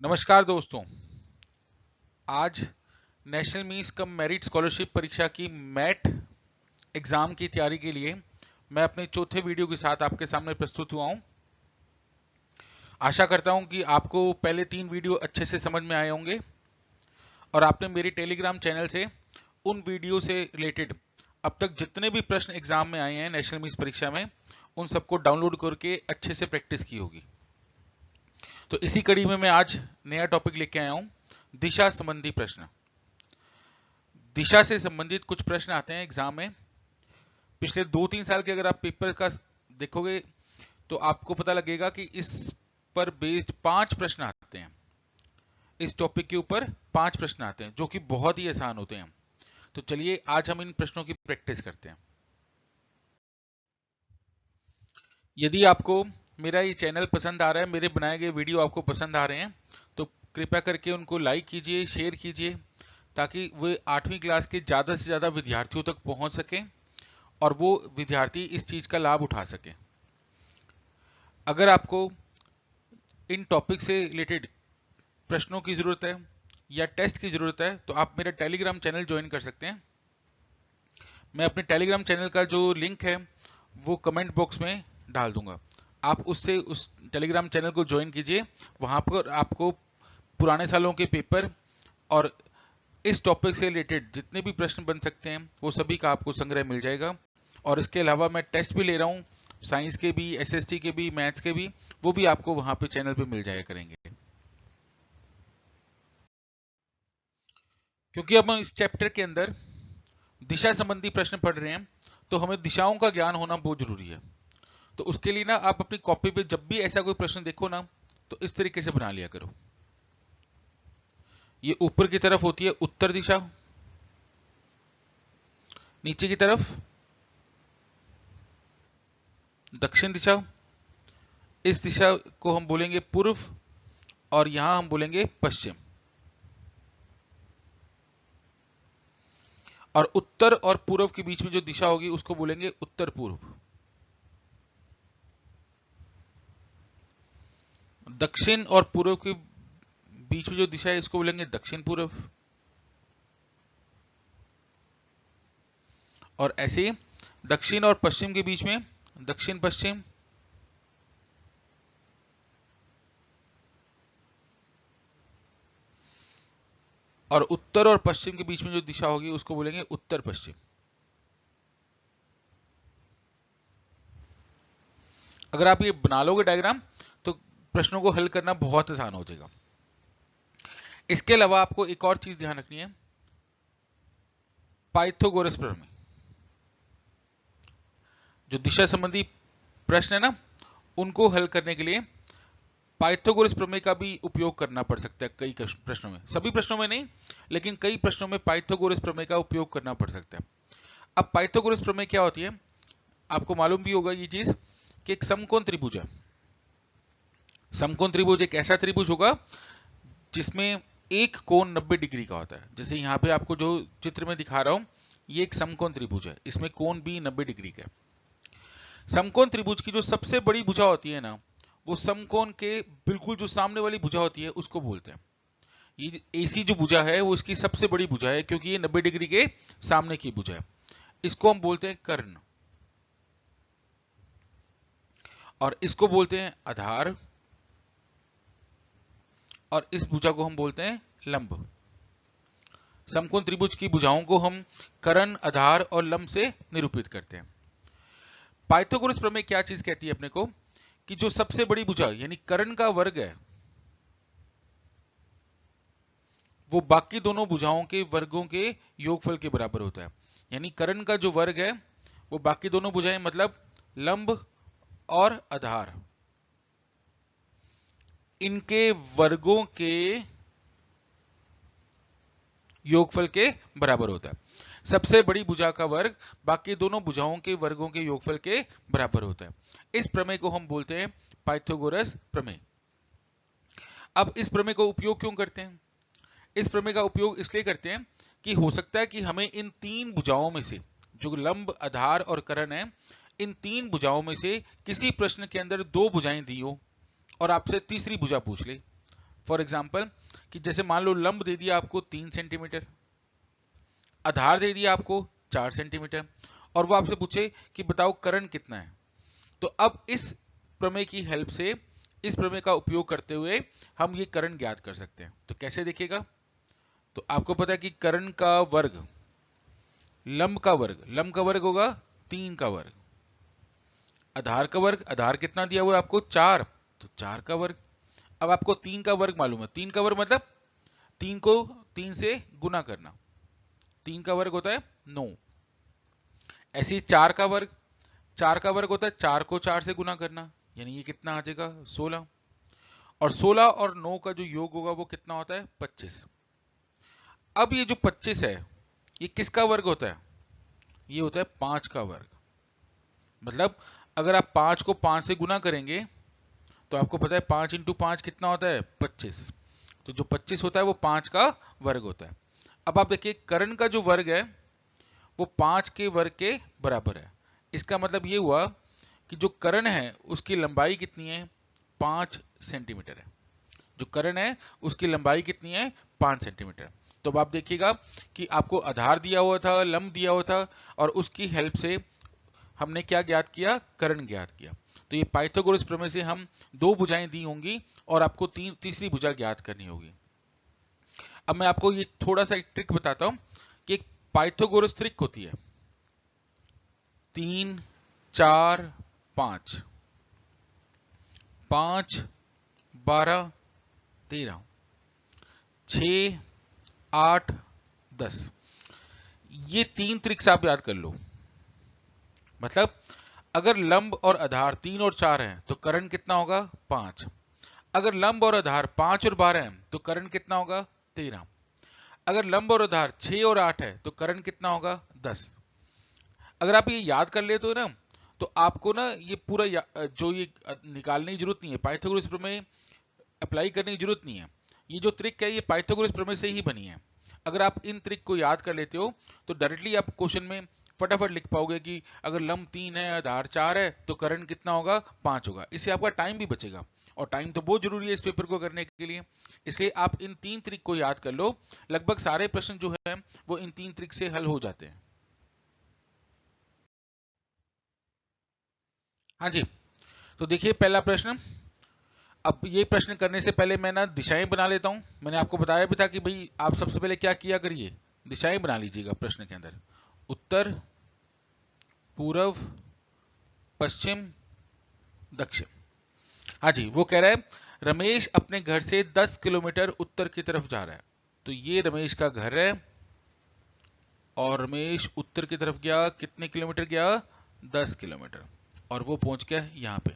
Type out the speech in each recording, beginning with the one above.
नमस्कार दोस्तों। आज national means cum merit scholarship परीक्षा की मैट एग्जाम की तैयारी के लिए मैं अपने चौथे वीडियो के साथ आपके सामने प्रस्तुत हुआ हूं। आशा करता हूं कि आपको पहले 3 वीडियो अच्छे से समझ में आए होंगे और आपने मेरे टेलीग्राम चैनल से उन वीडियो से रिलेटेड अब तक जितने भी प्रश्न एग्जाम में आए हैं नेशनल मींस परीक्षा में, उन सबको डाउनलोड करके अच्छे से प्रैक्टिस की होगी। तो इसी कड़ी में मैं आज नया टॉपिक लेके आया हूं, दिशा संबंधी प्रश्न। दिशा से संबंधित कुछ प्रश्न आते हैं एग्जाम में। पिछले 2-3 साल के अगर आप पेपर का देखोगे तो आपको पता लगेगा कि इस पर बेस्ड 5 प्रश्न आते हैं। इस टॉपिक के ऊपर 5 प्रश्न आते हैं जो कि बहुत ही आसान होते हैं। तो चलिए आज हम इन प्रश्नों की प्रैक्टिस करते हैं। यदि आपको मेरा ये चैनल पसंद आ रहा है, मेरे बनाए गए वीडियो आपको पसंद आ रहे हैं, तो कृपया करके उनको लाइक कीजिए, शेयर कीजिए, ताकि वे 8वीं क्लास के ज़्यादा से ज़्यादा विद्यार्थियों तक पहुंच सकें और वो विद्यार्थी इस चीज़ का लाभ उठा सकें। अगर आपको इन टॉपिक से रिलेटेड प्रश्नों की ज़रूरत है या टेस्ट की ज़रूरत है तो आप मेरा टेलीग्राम चैनल ज्वाइन कर सकते हैं। मैं अपने टेलीग्राम चैनल का जो लिंक है वो कमेंट बॉक्स में डाल दूंगा। आप उससे उस टेलीग्राम चैनल को ज्वाइन कीजिए। वहां पर आपको पुराने सालों के पेपर और इस टॉपिक से रिलेटेड जितने भी प्रश्न बन सकते हैं वो सभी का आपको संग्रह मिल जाएगा। और इसके अलावा मैं टेस्ट भी ले रहा हूँ, साइंस के भी, एसएसटी के भी, मैथ्स के भी, वो भी आपको वहां पे चैनल पे मिल जाया करेंगे। क्योंकि अब हम इस चैप्टर के अंदर दिशा संबंधी प्रश्न पढ़ रहे हैं तो हमें दिशाओं का ज्ञान होना बहुत जरूरी है। तो उसके लिए ना आप अपनी कॉपी पे जब भी ऐसा कोई प्रश्न देखो ना तो इस तरीके से बना लिया करो। ये ऊपर की तरफ होती है उत्तर दिशा, नीचे की तरफ दक्षिण दिशा, इस दिशा को हम बोलेंगे पूर्व और यहां हम बोलेंगे पश्चिम। और उत्तर और पूर्व के बीच में जो दिशा होगी उसको बोलेंगे उत्तर पूर्व। दक्षिण और पूर्व के बीच में जो दिशा है इसको बोलेंगे दक्षिण पूर्व। और ऐसे ही दक्षिण और पश्चिम के बीच में दक्षिण पश्चिम। और उत्तर और पश्चिम के बीच में जो दिशा होगी उसको बोलेंगे उत्तर पश्चिम। अगर आप ये बना लोगे डायग्राम तो प्रश्नों को हल करना बहुत आसान हो जाएगा। इसके अलावा आपको एक और चीज ध्यान रखनी है, पाइथागोरस प्रमेय। जो दिशा संबंधी प्रश्न है ना, उनको हल करने के लिए पाइथागोरस प्रमेय का भी उपयोग करना पड़ सकता है। कई प्रश्नों में, सभी प्रश्नों में नहीं, लेकिन कई प्रश्नों में पाइथागोरस प्रमेय का उपयोग करना पड़ सकता है। अब पाइथागोरस प्रमेय क्या होती है, आपको मालूम भी होगा ये चीज कि एक समकोण त्रिभुज है। समकोण त्रिभुज एक ऐसा त्रिभुज होगा जिसमें एक कोण 90 डिग्री का होता है। जैसे यहां पे आपको जो चित्र में दिखा रहा हूं, ये एक समकोण त्रिभुज है, इसमें कोण भी 90 डिग्री का है। समकोण त्रिभुज की जो सबसे बड़ी भुजा होती है ना, वो समकोण के बिल्कुल जो सामने वाली भुजा होती है उसको बोलते हैं। ये एसी जो भुजा है वो इसकी सबसे बड़ी भुजा है क्योंकि ये 90 डिग्री के सामने की भुजा है। इसको हम बोलते हैं कर्ण और इसको बोलते हैं आधार और इस भुजा को हम बोलते हैं लंब। समकोण त्रिभुज की भुजाओं को हम कर्ण, आधार और लंब से निरूपित करते हैं। पाइथागोरस प्रमेय क्या चीज कहती है अपने को कि जो सबसे बड़ी भुजा यानी कर्ण का वर्ग है वो बाकी दोनों भुजाओं के वर्गों के योगफल के बराबर होता है। यानी कर्ण का जो वर्ग है वो बाकी दोनों भुजाएं मतलब लंब और आधार, इनके वर्गों के योगफल के बराबर होता है। सबसे बड़ी भुजा का वर्ग बाकी दोनों भुजाओं के वर्गों के योगफल के बराबर होता है। इस प्रमेय को हम बोलते हैं पाइथागोरस प्रमेय। अब इस प्रमेय को उपयोग क्यों करते हैं? इस प्रमेय का उपयोग इसलिए करते हैं कि हो सकता है कि हमें इन 3 भुजाओं में से, जो लंब, आधार और कर्ण है, इन 3 भुजाओं में से किसी प्रश्न के अंदर 2 भुजाएं दी हो और आपसे तीसरी भुजा पूछ ले। फॉर एग्जाम्पल कि जैसे मान लो लंब दे दिया आपको 3 सेंटीमीटर, आधार दे दिया आपको 4 सेंटीमीटर, और वो आपसे पूछे कि बताओ करण कितना है। तो अब इस प्रमेय की हेल्प से, इस प्रमेय का उपयोग करते हुए हम ये करण ज्ञात कर सकते हैं। तो कैसे देखिएगा, तो आपको पता है कि करण का वर्ग लंब का वर्ग होगा 3 का वर्ग, आधार का वर्ग, आधार कितना दिया हुआ है आपको 4, तो 4 का वर्ग। अब आपको 3 का वर्ग मालूम है, 3 का वर्ग मतलब 3 को 3 से गुना करना, 3 का वर्ग होता है 9। ऐसे ही 4 का वर्ग, 4 का वर्ग होता है 4 को 4 से गुना करना, यानी ये कितना आ जाएगा 16, और 16 और 9 का जो योग होगा वो कितना होता है 25। अब ये जो 25 है ये किसका वर्ग होता है, ये होता है 5 का वर्ग। मतलब अगर आप 5 को 5 से गुना करेंगे तो आपको पता है 5 इंटू 5 कितना होता है 25, तो जो 25 होता है वो 5 का वर्ग होता है। अब आप देखिए कर्ण का जो वर्ग है वो 5 के वर्ग के बराबर है। इसका मतलब ये हुआ कि जो कर्ण है उसकी लंबाई कितनी है 5 सेंटीमीटर है। जो कर्ण है उसकी लंबाई कितनी है 5 सेंटीमीटर। तो अब आप देखिएगा कि आपको आधार दिया हुआ था, लंब दिया हुआ था, और उसकी हेल्प से हमने क्या ज्ञात किया, कर्ण ज्ञात किया। तो ये पाइथागोरस प्रमेय से हम 2 भुजाएं दी होंगी और आपको तीसरी भुजा ज्ञात करनी होगी। अब मैं आपको ये थोड़ा सा एक ट्रिक बताता हूं कि एक पाइथागोरस ट्रिक होती है 3 4 5, 5 12 13, 6 8 10, ये 3 ट्रिक्स आप याद कर लो। मतलब अगर लंब और आधार 3 और 4 हैं तो कर्ण कितना होगा 5। अगर लंब और आधार 5 और 12 हैं तो कर्ण कितना होगा 13। अगर लंब और आधार 6 और 8 है तो कर्ण कितना होगा 10। अगर आप ये याद कर ले तो ना, तो आपको ना ये पूरा जो ये निकालने की जरूरत नहीं है, पाइथागोरस प्रमेय अप्लाई करने की जरूरत नहीं है। ये जो ट्रिक है ये पाइथागोरस प्रमेय से ही बनी है। अगर आप इन ट्रिक को याद कर लेते हो तो डायरेक्टली आप क्वेश्चन में फटाफट लिख पाओगे कि अगर लंब 3 है आधार 4 है तो कर्ण कितना होगा 5 होगा। इससे आपका टाइम भी बचेगा, और टाइम तो बहुत जरूरी है इस पेपर को करने के लिए। इसलिए आप इन 3 ट्रिक को याद कर लो, लगभग सारे प्रश्न जो है वो इन 3 ट्रिक से हल हो जाते हैं। हाँ जी, तो देखिए पहला प्रश्न। अब ये प्रश्न करने से पहले मैं ना दिशाएं बना लेता हूं। मैंने आपको बताया भी था कि भाई आप सबसे पहले क्या किया करिए, दिशाएं बना लीजिएगा प्रश्न के अंदर। उत्तर, पूर्व, पश्चिम, दक्षिण। हाँ जी, वो कह रहा है रमेश अपने घर से 10 किलोमीटर उत्तर की तरफ जा रहा है। तो ये रमेश का घर है और रमेश उत्तर की तरफ गया, कितने किलोमीटर गया 10 किलोमीटर, और वो पहुंच गया यहां पे।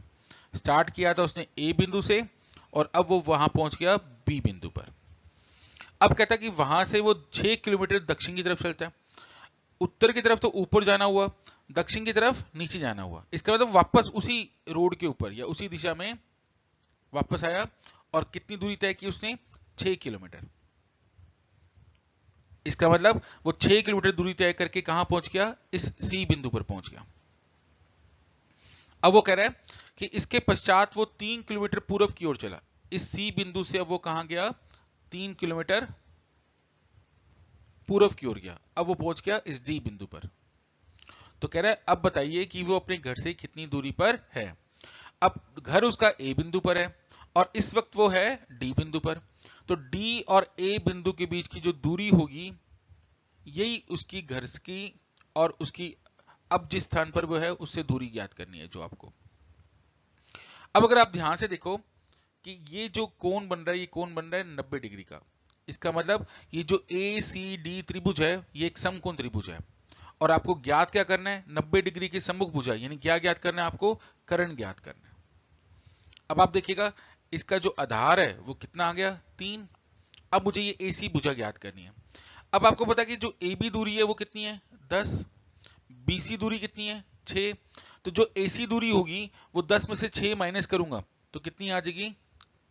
स्टार्ट किया था उसने ए बिंदु से और अब वो वहां पहुंच गया बी बिंदु पर। अब कहता है कि वहां से वो 6 किलोमीटर दक्षिण की तरफ चलता है। उत्तर की तरफ तो ऊपर जाना हुआ, दक्षिण की तरफ नीचे जाना हुआ। इसका मतलब वापस उसी रोड के ऊपर या उसी दिशा में वापस आया, और कितनी दूरी तय की उसने 6 किलोमीटर। इसका मतलब वो 6 किलोमीटर दूरी तय करके कहां पहुंच गया, इस सी बिंदु पर पहुंच गया। अब वो कह रहा है कि इसके पश्चात वो 3 किलोमीटर पूर्व की ओर चला। इस सी बिंदु से अब वो कहां गया, 3 किलोमीटर पूर्व की ओर गया। अब वो पहुंच गया इस डी बिंदु पर। तो कह रहा है अब बताइए कि वो अपने घर से कितनी दूरी पर है। अब घर उसका ए बिंदु पर है और इस वक्त वो है डी बिंदु पर। तो डी और ए बिंदु के बीच की जो दूरी होगी यही उसकी घर की और उसकी अब जिस स्थान पर वो है उससे दूरी ज्ञात करनी है जो आपको। अब अगर आप ध्यान से देखो कि ये जो कोण बन रहा है, ये कोण बन रहा है 90 डिग्री का। इसका मतलब ये जो ए सी डी त्रिभुज है ये एक समकोण त्रिभुज है, और आपको ज्ञात क्या करना है 90 डिग्री की सम्मुख भुजा, यानी क्या ज्ञात करना है आपको, कर्ण ज्ञात करना है। अब आप देखिएगा इसका जो आधार है वो कितना आ गया 3। अब मुझे ये एसी भुजा ज्ञात करनी है। अब आपको पता है कि जो ए बी दूरी है वो कितनी है 10, बीसी दूरी कितनी है 6। तो जो एसी दूरी होगी वो 10 में से 6 माइनस करूंगा तो कितनी आ जाएगी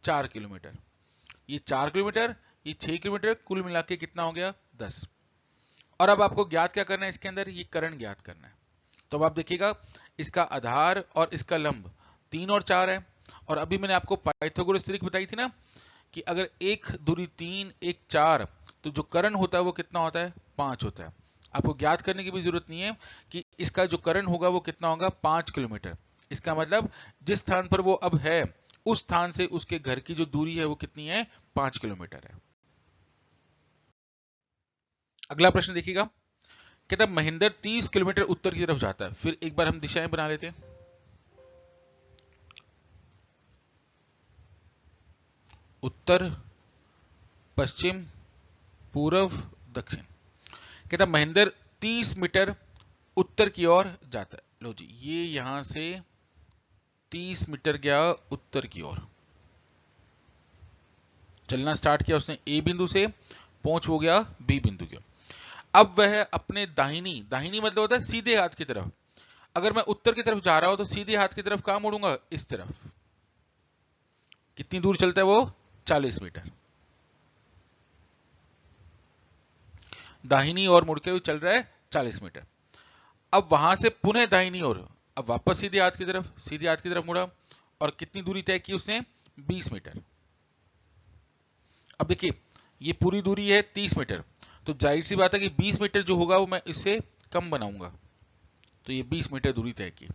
4 किलोमीटर। ये 4 किलोमीटर, ये 6 किलोमीटर, कुल मिला के कितना हो गया 10। और अब आपको ज्ञात क्या करना है इसके अंदर, ये कर्ण ज्ञात करना है। तो अब आप देखिएगा इसका आधार और इसका लंब 3 और 4 है, और अभी मैंने आपको पाइथागोरस ट्रिक बताई थी ना कि अगर एक दूरी 3 एक 4, तो जो करण होता है वो कितना होता है, 5 होता है। आपको ज्ञात करने की भी जरूरत नहीं है कि इसका जो करण होगा वो कितना होगा, 5 किलोमीटर। इसका मतलब जिस स्थान पर वो अब है उस स्थान से उसके घर की जो दूरी है वो कितनी है, 5 किलोमीटर है। अगला प्रश्न देखिएगा, कहता महेंद्र 30 किलोमीटर उत्तर की तरफ जाता है। फिर एक बार हम दिशाएं बना लेते हैं। उत्तर, पश्चिम, पूर्व, दक्षिण। कहता महेंद्र 30 मीटर उत्तर की ओर जाता है। लो जी, ये यहां से 30 मीटर गया उत्तर की ओर, चलना स्टार्ट किया उसने ए बिंदु से, पहुंच हो गया बी बिंदु के। अब वह अपने दाहिनी, दाहिनी मतलब होता है सीधे हाथ की तरफ, अगर मैं उत्तर की तरफ जा रहा हूं तो सीधे हाथ की तरफ कहां मुड़ूंगा, इस तरफ। कितनी दूर चलता है वो, 40 मीटर। दाहिनी ओर मुड़कर वो चल रहा है 40 मीटर। अब वहां से पुनः दाहिनी ओर, अब वापस सीधे हाथ की तरफ, सीधे हाथ की तरफ मुड़ा, और कितनी दूरी तय की उसने, 20 मीटर। अब देखिए ये पूरी दूरी है 30 मीटर, तो जाहिर सी बात है कि 20 मीटर जो होगा वो मैं इससे कम बनाऊंगा, तो ये 20 मीटर दूरी तय की।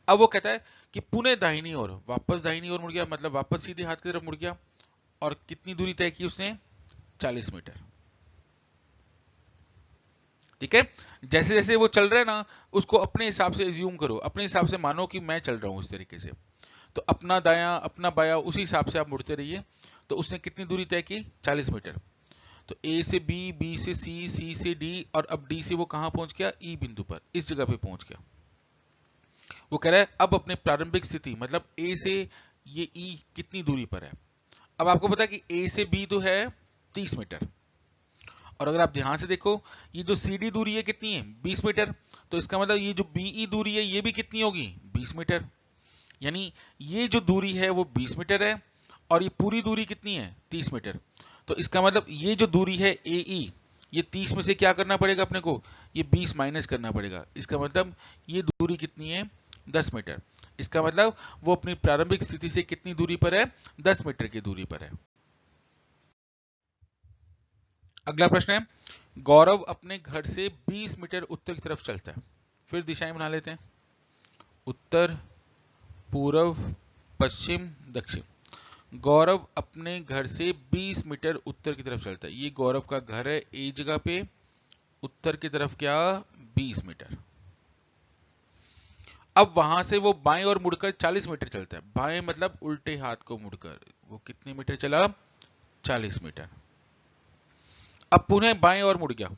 अब वो कहता है कि पुनः दाहिनी ओर, वापस दाहिनी ओर मुड़ गया, मतलब वापस सीधे हाथ की तरफ मुड़ गया, और कितनी दूरी तय की उसने, 40 मीटर। ठीक है, जैसे जैसे वो चल रहा है ना, उसको अपने हिसाब से एज्यूम करो, अपने हिसाब से मानो कि मैं चल रहा हूं इस तरीके से, तो अपना दायां अपना बायां उसी हिसाब से आप मुड़ते रहिए। तो उसने कितनी दूरी तय की, 40 मीटर। तो ए से बी, बी से सी, सी से डी, और अब डी से वो कहां पहुंच गया, ई बिंदु पर, इस जगह पे पहुंच गया। वो कह रहा है अब अपने प्रारंभिक स्थिति, मतलब ए से ये ई कितनी दूरी पर है। अब आपको पता है कि ए से बी तो है 30 मीटर, और अगर आप ध्यान से देखो ये जो सी डी दूरी है कितनी है, 20 मीटर। तो इसका मतलब ये जो बीई दूरी है ये भी कितनी होगी, 20 मीटर। यानी ये जो दूरी है वो 20 मीटर है, और ये पूरी दूरी कितनी है, 30 मीटर। तो इसका मतलब ये जो दूरी है ए ई, ये 30 में से क्या करना पड़ेगा अपने को, ये 20 माइनस करना पड़ेगा। इसका मतलब ये दूरी कितनी है, 10 मीटर। इसका मतलब वो अपनी प्रारंभिक स्थिति से कितनी दूरी पर है, 10 मीटर की दूरी पर है। अगला प्रश्न है, गौरव अपने घर से 20 मीटर उत्तर की तरफ चलता है। फिर दिशाएं बना लेते हैं, उत्तर, पूर्व, पश्चिम, दक्षिण। गौरव अपने घर से 20 मीटर उत्तर की तरफ चलता है। ये गौरव का घर है ए जगह पे, उत्तर की तरफ क्या, 20 मीटर। अब वहां से वो बाएं और मुड़कर 40 मीटर चलता है। बाएं मतलब उल्टे हाथ को मुड़कर, वो कितने मीटर चला, 40 मीटर। अब पुनः बाएं और मुड़ गया,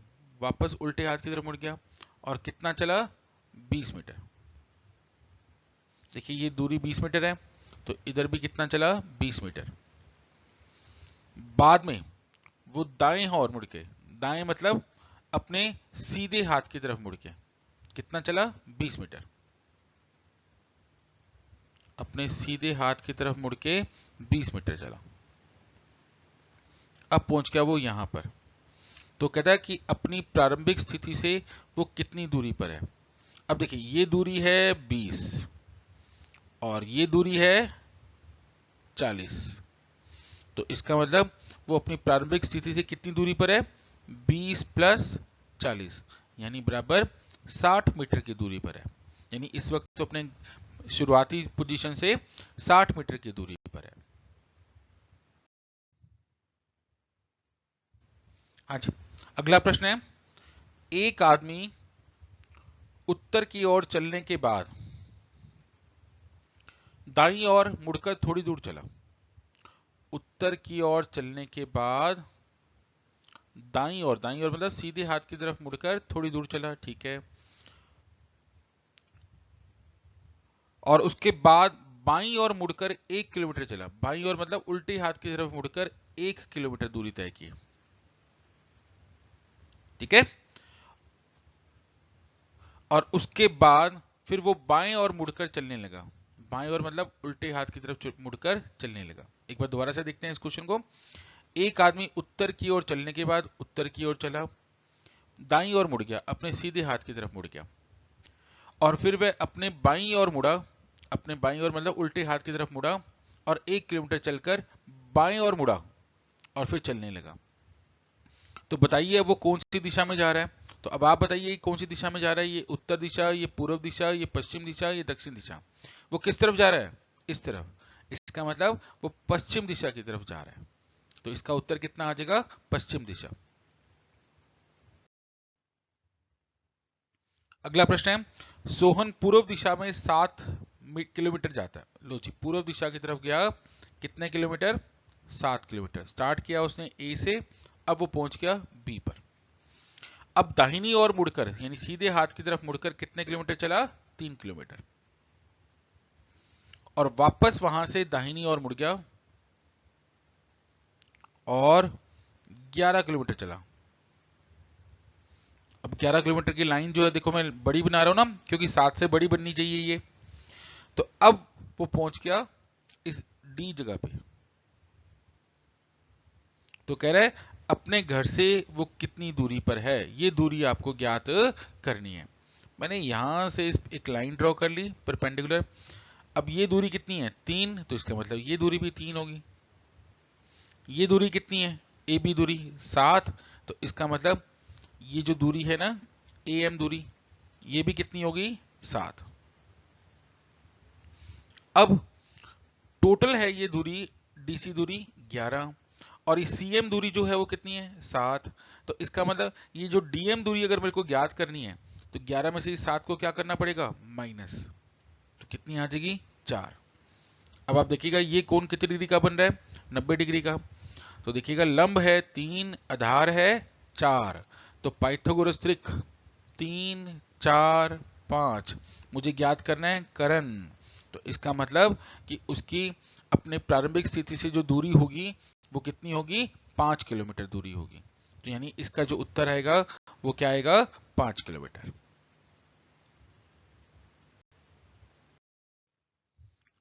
वापस उल्टे हाथ की तरफ मुड़ गया, और कितना चला, 20 मीटर। देखिए ये दूरी 20 मीटर है, तो इधर भी कितना चला, 20 मीटर। बाद में वो दाएं और मुड़ के, दाएं मतलब अपने सीधे हाथ की तरफ मुड़ के कितना चला, 20 मीटर। अपने सीधे हाथ की तरफ मुड़ के 20 मीटर चला। अब पहुंच गया वो यहां पर। तो कहता है कि अपनी प्रारंभिक स्थिति से वो कितनी दूरी पर है। अब देखिए ये दूरी है 20, और ये दूरी है 40। तो इसका मतलब वो अपनी प्रारंभिक स्थिति से कितनी दूरी पर है, 20 प्लस 40, यानी बराबर 60 मीटर की दूरी पर है। यानी इस वक्त तो अपने शुरुआती पोजीशन से 60 मीटर की दूरी पर है। हाँ जी, अगला प्रश्न है, एक आदमी उत्तर की ओर चलने के बाद दाईं ओर मुड़कर थोड़ी दूर चला। उत्तर की ओर चलने के बाद दाईं ओर, दाईं ओर मतलब सीधे हाथ की तरफ मुड़कर थोड़ी दूर चला, ठीक है। और उसके बाद बाईं ओर मुड़कर 1 किलोमीटर चला। बाईं ओर मतलब उल्टे हाथ की तरफ मुड़कर 1 किलोमीटर दूरी तय की, ठीक है। और उसके बाद फिर वो बाएं ओर मुड़कर चलने लगा। बाएं ओर मतलब उल्टे हाथ की तरफ मुड़कर चलने लगा। एक बार दोबारा से देखते हैं इस क्वेश्चन को। एक आदमी उत्तर की ओर चलने के बाद उत्तर की ओर चला, दाईं ओर मुड़ गया, अपने सीधे हाथ की तरफ मुड़ गया, और फिर वह अपने बाईं ओर मुड़ा, अपने बाईं ओर मतलब उल्टे हाथ की तरफ मुड़ा, और 1 किलोमीटर चलकर बाएं और मुड़ा और फिर चलने लगा। तो बताइए अब वो कौन सी दिशा में जा रहा है। तो अब आप बताइए कौन सी दिशा में जा रहा है, ये उत्तर दिशा, ये पूर्व दिशा, ये पश्चिम दिशा, ये दक्षिण दिशा। वो किस तरफ जा रहा है, इस तरफ। इसका मतलब वो पश्चिम दिशा की तरफ जा रहा है। तो इसका उत्तर कितना आ जाएगा, पश्चिम दिशा। अगला प्रश्न है, सोहन पूर्व दिशा में 7 किलोमीटर जाता है। लो जी, पूर्व दिशा की तरफ गया, कितने किलोमीटर, 7 किलोमीटर। स्टार्ट किया उसने ए से, अब वो पहुंच गया बी पर। अब दाहिनी ओर मुड़कर यानी सीधे हाथ की तरफ मुड़कर कितने किलोमीटर चला, 3 किलोमीटर। और वापस वहां से दाहिनी ओर मुड़ गया और 11 किलोमीटर चला। अब 11 किलोमीटर की लाइन जो है, देखो मैं बड़ी बना रहा हूं ना, क्योंकि 7 से बड़ी बननी चाहिए ये। तो अब वो पहुंच गया इस डी जगह पे। तो कह रहा है अपने घर से वो कितनी दूरी पर है, ये दूरी आपको ज्ञात करनी है। मैंने यहां से एक लाइन ड्रॉ कर ली परपेंडिकुलर। अब ये दूरी कितनी है, 3, तो इसका मतलब ये दूरी भी 3 होगी। ये दूरी कितनी है, ए बी दूरी 7, तो इसका मतलब ये जो दूरी है ना, ए एम दूरी, ये भी कितनी होगी, 7। अब टोटल है ये दूरी, डीसी दूरी 11, और ये सीएम दूरी जो है वो कितनी है, 7। तो इसका मतलब ये जो डीएम दूरी अगर मेरे को ज्ञात करनी है, तो 11 में से इस 7 को क्या करना पड़ेगा, माइनस। तो कितनी आ जाएगी, 4। अब आप देखिएगा ये कोण कितनी डिग्री का बन रहा है, 90 डिग्री का। तो देखिएगा लंब है 3, आधार है 4, तो पाइथागोरस त्रिक 3 4 5 मुझे ज्ञात करना है करण। तो इसका मतलब कि उसकी अपने प्रारंभिक स्थिति से जो दूरी होगी वो कितनी होगी, 5 किलोमीटर दूरी होगी। तो यानी इसका जो उत्तर आएगा वो क्या आएगा, 5 किलोमीटर।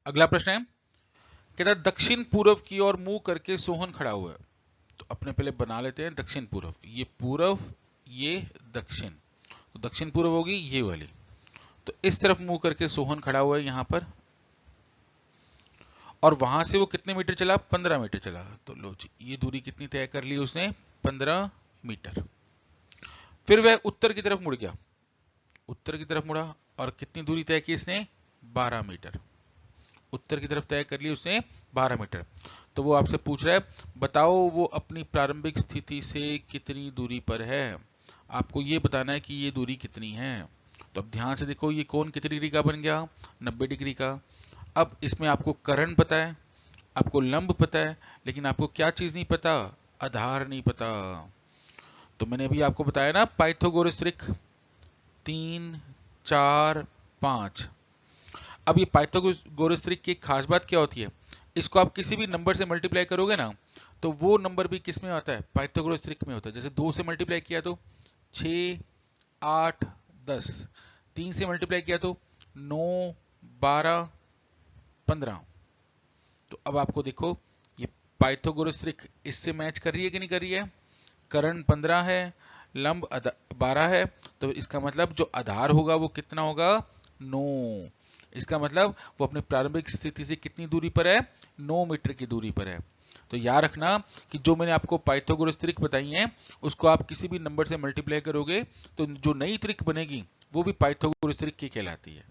अगला प्रश्न है, कहता है दक्षिण पूर्व की ओर मुंह करके सोहन खड़ा हुआ है। तो अपने पहले बना लेते हैं दक्षिण पूर्व, ये पूर्व, ये दक्षिण। तो दक्षिण पूर्व होगी ये वाली। तो इस तरफ मुंह करके सोहन खड़ा हुआ है यहां पर, और वहां से वो कितने मीटर चला, 15 मीटर चला। तो लो जी, ये दूरी कितनी तय कर ली उसने, 15 मीटर। फिर वह उत्तर की तरफ मुड़ गया, उत्तर की तरफ मुड़ा, और कितनी दूरी तय की इसने, 12 मीटर। उत्तर की तरफ तय कर ली उसने 12 मीटर। तो वो आपसे पूछ रहा है बताओ वो अपनी प्रारंभिक स्थिति से कितनी दूरी पर है। आपको ये बताना है कि ये दूरी कितनी है। तो अब ध्यान से देखो, ये कोण कितनी डिग्री का बन गया, 90 डिग्री का। अब इसमें आपको करण पता है, आपको लंब पता है, लेकिन आपको क्या चीज नहीं पता, आधार नहीं पता। तो मैंने अभी आपको बताया ना पाइथागोरस त्रिक 3 4 5। अब ये पाइथागोरस त्रिक की खास बात क्या होती है, इसको आप किसी भी नंबर से मल्टीप्लाई करोगे ना, तो वो नंबर भी किस में आता है, पाइथागोरस त्रिक में होता है। जैसे 2 से मल्टीप्लाई किया तो 6 8 10, 3 से मल्टीप्लाई किया तो 9 12 15। तो अब आपको देखो ये पाइथागोरस त्रिक इससे मैच कर रही है कि नहीं कर रही है। करण 15 है, लंब 12 है, तो इसका मतलब जो आधार होगा वो कितना होगा, 9। इसका मतलब वो अपनी प्रारंभिक स्थिति से कितनी दूरी पर है, 9 मीटर की दूरी पर है। तो याद रखना कि जो मैंने आपको पाइथागोरस त्रिक बताई है, उसको आप किसी भी नंबर से मल्टीप्लाई करोगे तो जो नई त्रिक बनेगी वो भी पाइथागोरस त्रिक की कहलाती है।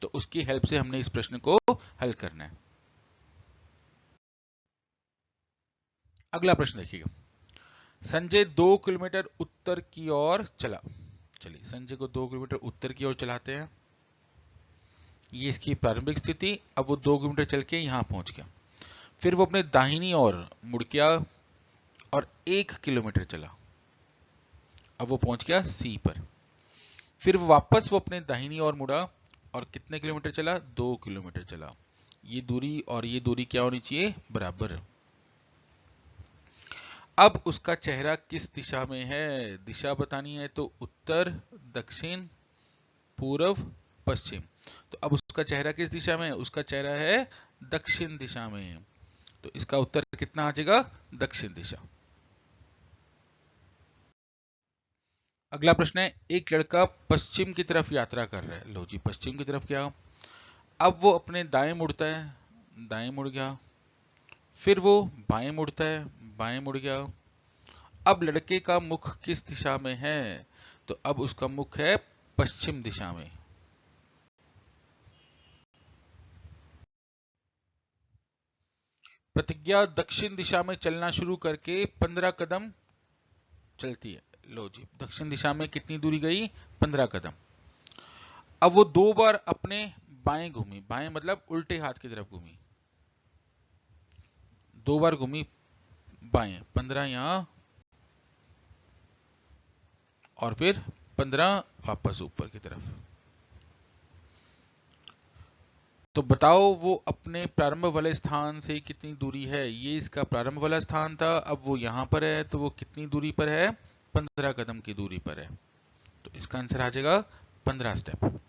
तो उसकी हेल्प से हमने इस प्रश्न को हल करना है। अगला प्रश्न देखिएगा, संजय 2 किलोमीटर उत्तर की ओर चला। चलिए संजय को 2 किलोमीटर उत्तर की ओर चलाते हैं। ये इसकी प्रारंभिक स्थिति। अब वो 2 किलोमीटर चल के यहां पहुंच गया। फिर वो अपने दाहिनी ओर मुड़ गया और 1 किलोमीटर चला। अब वो पहुंच गया सी पर। फिर वापस वो अपने दाहिनी ओर मुड़ा और कितने किलोमीटर चला, 2 किलोमीटर चला। ये दूरी और ये दूरी क्या होनी चाहिए, बराबर। अब उसका चेहरा किस दिशा में है, दिशा बतानी है तो उत्तर दक्षिण पूर्व पश्चिम। तो अब उसका चेहरा किस दिशा में है, उसका चेहरा है दक्षिण दिशा में। तो इसका उत्तर कितना आ जाएगा, दक्षिण दिशा। अगला प्रश्न है, एक लड़का पश्चिम की तरफ यात्रा कर रहा है। लो जी, पश्चिम की तरफ क्या, अब वो अपने दाएं मुड़ता है, दाएं मुड़ गया। फिर वो बाएं मुड़ता है, बाएं मुड़ गया। अब लड़के का मुख किस दिशा में है? तो अब उसका मुख है पश्चिम दिशा में। प्रतिज्ञा दक्षिण दिशा में चलना शुरू करके 15 कदम चलती है। लो जी, दक्षिण दिशा में कितनी दूरी गई? 15 कदम। अब वो 2 बार अपने बाएं घूमी, बाएं मतलब उल्टे हाथ की तरफ घूमी, 2 बार घूमी बाएं, 15 यहां और फिर 15 वापस ऊपर की तरफ। तो बताओ वो अपने प्रारंभ वाले स्थान से कितनी दूरी है? ये इसका प्रारंभ वाला स्थान था, अब वो यहां पर है, तो वो कितनी दूरी पर है? 15 कदम की दूरी पर है। तो इसका आंसर आ जाएगा 15 स्टेप।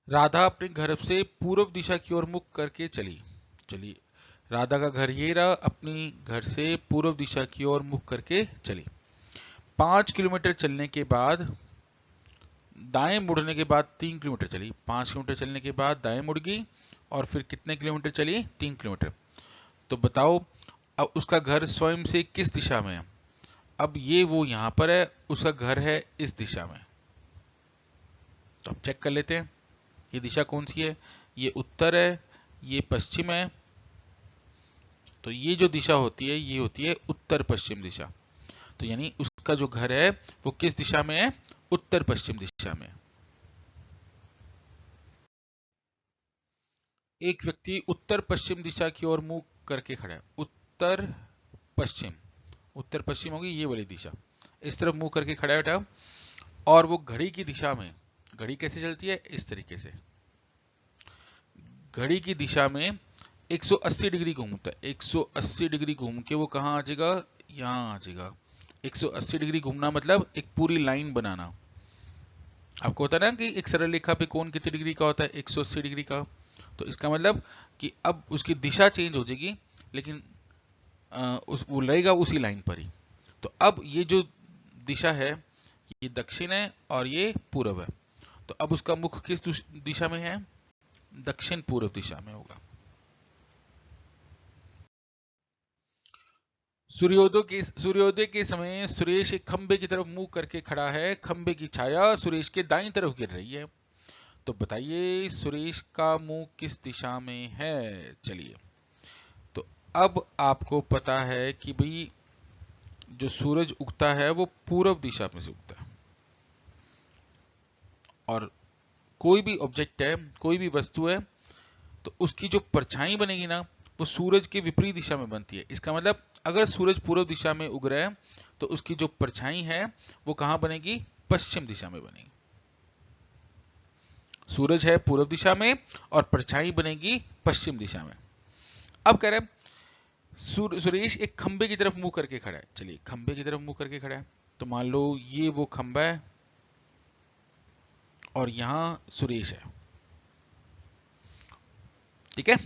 राधा अपने घर से पूर्व दिशा की ओर मुख करके चली। चलिए, राधा का घर ये रहा, अपनी घर से पूर्व दिशा की ओर मुख करके चली। 5 किलोमीटर चलने के बाद दाएं मुड़ने के बाद 3 किलोमीटर चली। 5 किलोमीटर चलने के बाद दाएं मुड़ गई और फिर कितने किलोमीटर चली? 3 किलोमीटर। तो बताओ अब उसका घर स्वयं से किस दिशा में है? अब ये वो यहां पर है, उसका घर है इस दिशा में। तो अब चेक कर लेते हैं ये दिशा कौन सी है। ये उत्तर है, ये पश्चिम है। तो ये जो दिशा होती है ये होती है उत्तर पश्चिम दिशा। तो यानी उसका जो घर है वो किस दिशा में है? उत्तर पश्चिम दिशा में। एक व्यक्ति उत्तर पश्चिम दिशा की ओर मुंह करके खड़ा है। उत्तर पश्चिम, उत्तर पश्चिम होगी ये वाली दिशा, इस तरफ मुंह करके खड़ा है बेटा। और वो घड़ी की दिशा में, घड़ी कैसे चलती है? इस तरीके से घड़ी की दिशा में 180 डिग्री घूमता है। 180 डिग्री घूम के वो कहां आ जाएगा? यहां आ जाएगा। 180 डिग्री घूमना मतलब एक पूरी लाइन बनाना। आपको होता है ना कि एक सरल रेखा पे कोण कितनी डिग्री का होता है? 180 डिग्री का। तो इसका मतलब कि अब उसकी दिशा चेंज हो जाएगी, लेकिन वो रहेगा उसी लाइन पर ही। तो अब ये जो दिशा है ये दक्षिण है और ये पूर्व है। तो अब उसका मुख किस दिशा में है? दक्षिण पूर्व दिशा में होगा। सूर्योदय के समय सुरेश एक खंबे की तरफ मुंह करके खड़ा है। खंबे की छाया सुरेश के दाईं तरफ गिर रही है। तो बताइए सुरेश का मुंह किस दिशा में है? चलिए, तो अब आपको पता है कि भाई जो सूरज उगता है वो पूर्व दिशा में से उगता है, और कोई भी ऑब्जेक्ट है, कोई भी वस्तु है, तो उसकी जो परछाई बनेगी ना वो सूरज के विपरीत दिशा में बनती है। इसका मतलब अगर सूरज पूर्व दिशा में उग रहा है तो उसकी जो परछाई है वो कहां बनेगी? पश्चिम दिशा में बनेगी। सूरज है पूर्व दिशा में और परछाई बनेगी पश्चिम दिशा में। अब कह रहे हैं सुरेश एक खंबे की तरफ मुंह करके खड़ा है। चलिए, खंबे की तरफ मुंह करके खड़ा है, तो मान लो ये वो खंबा है और यहां सुरेश है, ठीक है।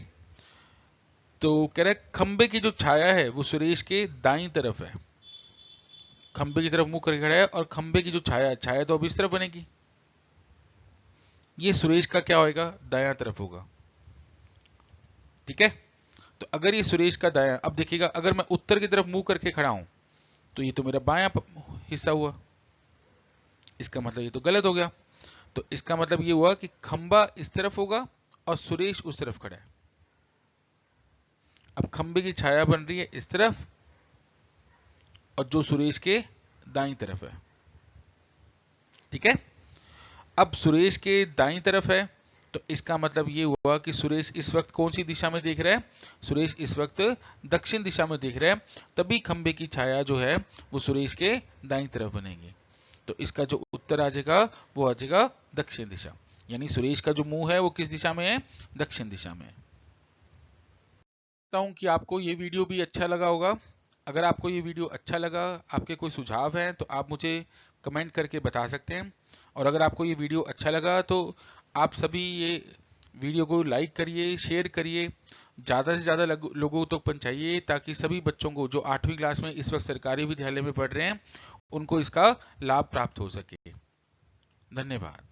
तो कह रहे खंबे की जो छाया है वो सुरेश के दाईं तरफ है। खंबे की तरफ मुंह करके खड़ा है और खंबे की जो छाया, छाया तो अब इस तरफ बनेगी, ये सुरेश का क्या होएगा? दायां तरफ होगा, ठीक है। तो अगर ये सुरेश का दायां, अब देखिएगा अगर मैं उत्तर की तरफ मुंह करके खड़ा हूं तो ये तो मेरा बायां हिस्सा हुआ, इसका मतलब ये तो गलत हो गया। तो इसका मतलब ये हुआ कि खंबा इस तरफ होगा और सुरेश उस तरफ खड़ा है। अब खंबे की छाया बन रही है इस तरफ और जो सुरेश के दाईं तरफ है, ठीक है। अब सुरेश के दाईं तरफ है तो इसका मतलब ये हुआ कि सुरेश इस वक्त कौन सी दिशा में देख रहा है? सुरेश इस वक्त दक्षिण दिशा में देख रहा है, तभी खंबे की छाया जो है वो सुरेश के दाईं तरफ बनेगी। तो इसका जो उत्तर आ जाएगा वो आ जाएगा दक्षिण दिशा। यानी सुरेश का जो मुंह है वो किस दिशा में है? दक्षिण दिशा में है। हूं कि आपको ये वीडियो भी अच्छा लगा होगा। अगर आपको ये वीडियो अच्छा लगा, आपके कोई सुझाव हैं तो आप मुझे कमेंट करके बता सकते हैं। और अगर आपको ये वीडियो अच्छा लगा तो आप सभी ये वीडियो को लाइक करिए, शेयर करिए, ज़्यादा से ज़्यादा लोगों तक पहुंचाइए, ताकि सभी बच्चों को जो 8वीं क्लास में इस वक्त सरकारी विद्यालय में पढ़ रहे हैं उनको इसका लाभ प्राप्त हो सके। धन्यवाद।